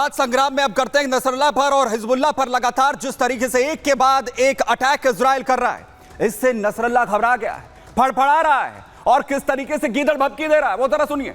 विवाद संग्राम में अब करते हैं नसरल्लाह पर और हिजबुल्लाह पर लगातार जिस तरीके से एक के बाद एक अटैक इजराइल कर रहा है, इससे नसरल्लाह घबरा गया है, फड़फड़ा रहा है और किस तरीके से गीदड़ भभकी दे रहा है वो जरा सुनिए।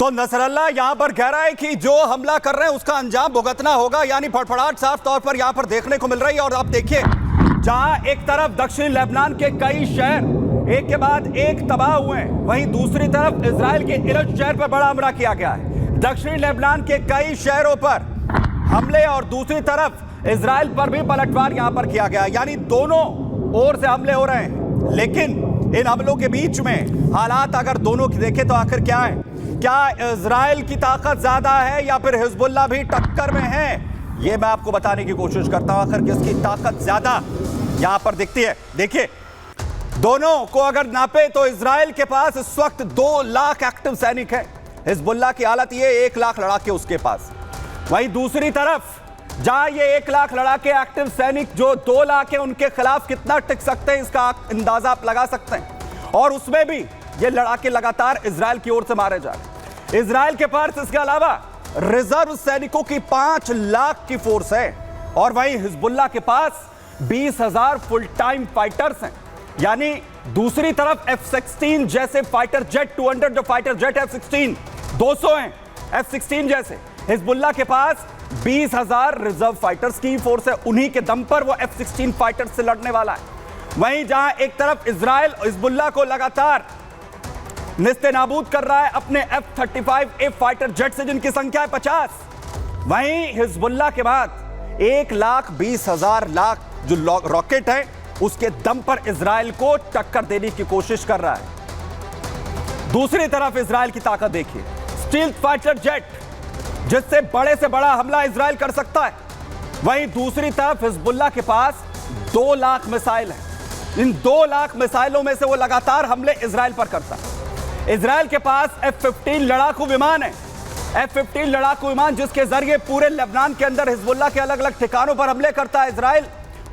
तो नसरल्लाह यहां पर कह रहा है कि जो हमला कर रहे हैं उसका अंजाम भुगतना होगा, यानी फड़फड़ाहट साफ तौर पर यहां पर देखने को मिल रही है। और आप देखिए, जहां एक तरफ दक्षिणी लेबनान के कई शहर एक के बाद एक तबाह हुए हैं, वहीं दूसरी तरफ इजराइल के इरज शहर पर बड़ा हमला किया गया है। दक्षिणी लेबनान के कई शहरों पर हमले और दूसरी तरफ इजराइल पर भी पलटवार यहां पर किया गया, यानी दोनों ओर से हमले हो रहे हैं। लेकिन इन हमलों के बीच में हालात अगर दोनों की देखें तो आखिर क्या है? क्या इजराइल की ताकत ज्यादा है या फिर हिजबुल्लाह भी टक्कर में है? यह मैं आपको बताने की कोशिश करता हूं आखिर किसकी ताकत ज्यादा यहां पर दिखती है। देखिए, दोनों को अगर नापे तो इजराइल के पास इस वक्त 2 लाख एक्टिव सैनिक है, हिजबुल्लाह की हालत यह 1 लाख लड़ाके उसके पास। वहीं दूसरी तरफ जहां ये 1 लाख लड़ाके एक्टिव सैनिक जो 2 लाख है, उनके खिलाफ कितना टिक सकते हैं इसका अंदाजा आप लगा सकते हैं। और उसमें भी ये लड़ाके लगातार इजराइल की ओर से मारे जा रहे हैं। इजराइल के पास इसके अलावा रिजर्व सैनिकों की 5 लाख की फोर्स है और वहीं हिजबुल्लाह के पास 20,000 फुल टाइम फाइटर्स हैं। यानी दूसरी तरफ F-16 जैसे फाइटर जेट 200 जो फाइटर जेट F-16 200 हैं F-16 जैसे, हिजबुल्लाह के पास 20,000 रिजर्व फाइटर्स की फोर्स है। उन्हीं के दम पर वो F-16 फाइटर से लड़ने वाला है। वहीं जहां एक तरफ इजराइल हिजबुल्लाह को लगातार निस्ते नाबूद कर रहा है अपने F-35A फाइटर जेट से, जिनकी संख्या है 50, वहीं हिजबुल्लाह के बाद 1,20,000 जो रॉकेट है उसके दम पर इजराइल को टक्कर देने की कोशिश कर रहा है। दूसरी तरफ इजराइल की ताकत देखिए, स्टील्थ फाइटर जेट जिससे बड़े से बड़ा हमला इजराइल कर सकता है। वहीं दूसरी तरफ हिजबुल्लाह के पास 2 लाख मिसाइल है। इन 2 लाख मिसाइलों में से वो लगातार हमले इजराइल पर करता है। इजराइल के पास F-15 लड़ाकू विमान है, F-15 लड़ाकू विमान जिसके जरिए पूरे लेबनान के अंदर हिजबुल्लाह के अलग अलग ठिकानों पर हमले करता है इजराइल।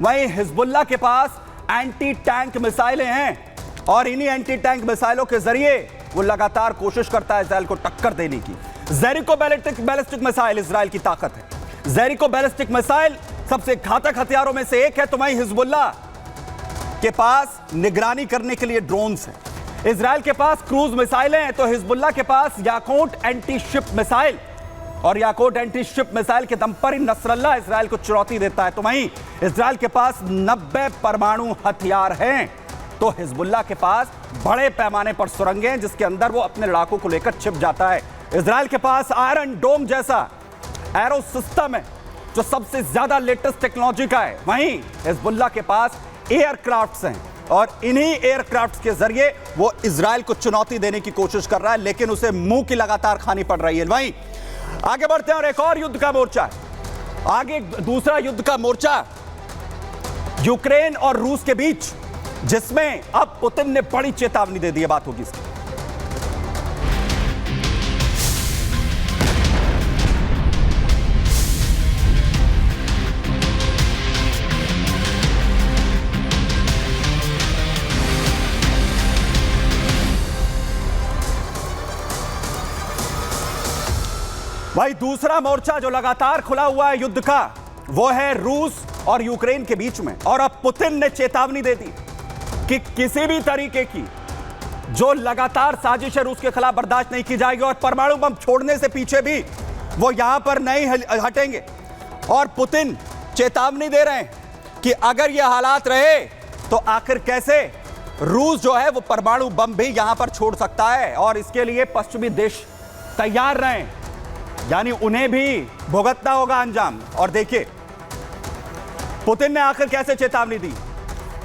वहीं हिजबुल्लाह के पास एंटी टैंक मिसाइलें हैं और इन्हीं एंटी टैंक मिसाइलों के जरिए वो लगातार कोशिश करता है इजराइल को टक्कर देने की। जेरिको बैलिस्टिक मिसाइल इजराइल की ताकत है। जेरिको बैलिस्टिक मिसाइल सबसे घातक हथियारों में से एक है। तो वहीं हिजबुल्लाह के पास निगरानी करने के लिए ड्रोन्स हैं। इजराइल के पास क्रूज मिसाइलें हैं तो हिजबुल्लाह के पास याकूट एंटी शिप मिसाइल, और याकूट एंटी शिप मिसाइल के दम पर ही नसरल्लाह इजराइल को चुनौती देता है। तो वहीं इजराइल के पास 90 परमाणु हथियार हैं तो हिजबुल्लाह के पास बड़े पैमाने पर सुरंगें हैं जिसके अंदर वो अपने लड़ाकों को लेकर छिप जाता है। इजराइल के पास आयरन डोम जैसा एरो सिस्टम है जो सबसे ज्यादा लेटेस्ट टेक्नोलॉजी का है। वहीं हिजबुल्लाह के पास एयरक्राफ्ट्स हैं और इन्हीं एयरक्राफ्ट के जरिए वो इजराइल को चुनौती देने की कोशिश कर रहा है, लेकिन उसे मुंह की लगातार खानी पड़ रही है। वहीं आगे बढ़ते हैं और एक और युद्ध का मोर्चा है। आगे दूसरा युद्ध का मोर्चा यूक्रेन और रूस के बीच, जिसमें अब पुतिन ने बड़ी चेतावनी दे दी है। बात होगी इसकी। भाई दूसरा मोर्चा जो लगातार खुला हुआ है युद्ध का, वो है रूस और यूक्रेन के बीच में। और अब पुतिन ने चेतावनी दे दी कि किसी भी तरीके की जो लगातार साजिश है रूस के खिलाफ बर्दाश्त नहीं की जाएगी और परमाणु बम छोड़ने से पीछे भी वो यहां पर नहीं हटेंगे। और पुतिन चेतावनी दे रहे हैं कि अगर ये हालात रहे तो आखिर कैसे रूस जो है वो परमाणु बम भी यहां पर छोड़ सकता है और इसके लिए पश्चिमी देश तैयार रहें, यानी उन्हें भी भुगतना होगा अंजाम। और देखिए पुतिन ने आखिर कैसे चेतावनी दी।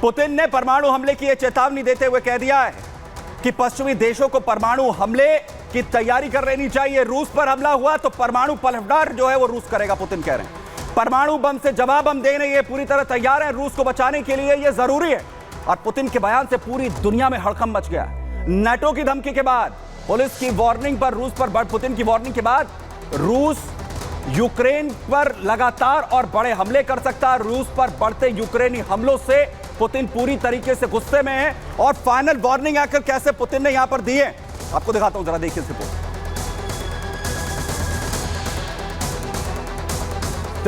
पुतिन ने परमाणु हमले की चेतावनी देते हुए कह दिया है कि पश्चिमी देशों को परमाणु हमले की तैयारी कर लेनी चाहिए। रूस पर हमला हुआ तो परमाणु पलटवार जो है वो रूस करेगा, पुतिन कह रहे हैं। परमाणु बम से जवाब हम देने ये पूरी तरह तैयार हैं रूस को बचाने के लिए, ये जरूरी है। और पुतिन के बयान से पूरी दुनिया में हड़कंप मच गया। नाटो की धमकी के बाद, पुलिस की वार्निंग पर रूस पर, पुतिन की वार्निंग के बाद रूस यूक्रेन पर लगातार और बड़े हमले कर सकता है। रूस पर बढ़ते यूक्रेनी हमलों से पुतिन पूरी तरीके से गुस्से में है। और फाइनल वार्निंग आकर कैसे पुतिन ने यहां पर दी है, आपको दिखाता हूं, जरा देखिए इस रिपोर्ट।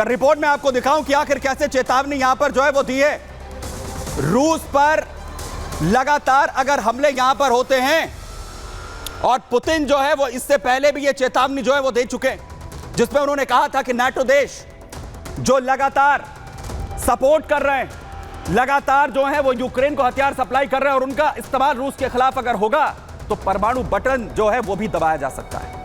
रिपोर्ट में आपको दिखाऊं कि आखिर कैसे चेतावनी यहां पर जो है वो दी है। रूस पर लगातार अगर हमले यहां पर होते हैं, और पुतिन जो है वो इससे पहले भी ये चेतावनी जो है वो दे चुके हैं, जिसमें उन्होंने कहा था कि नाटो देश जो लगातार सपोर्ट कर रहे हैं, लगातार जो है वो यूक्रेन को हथियार सप्लाई कर रहे हैं, और उनका इस्तेमाल रूस के खिलाफ अगर होगा तो परमाणु बटन जो है वो भी दबाया जा सकता है।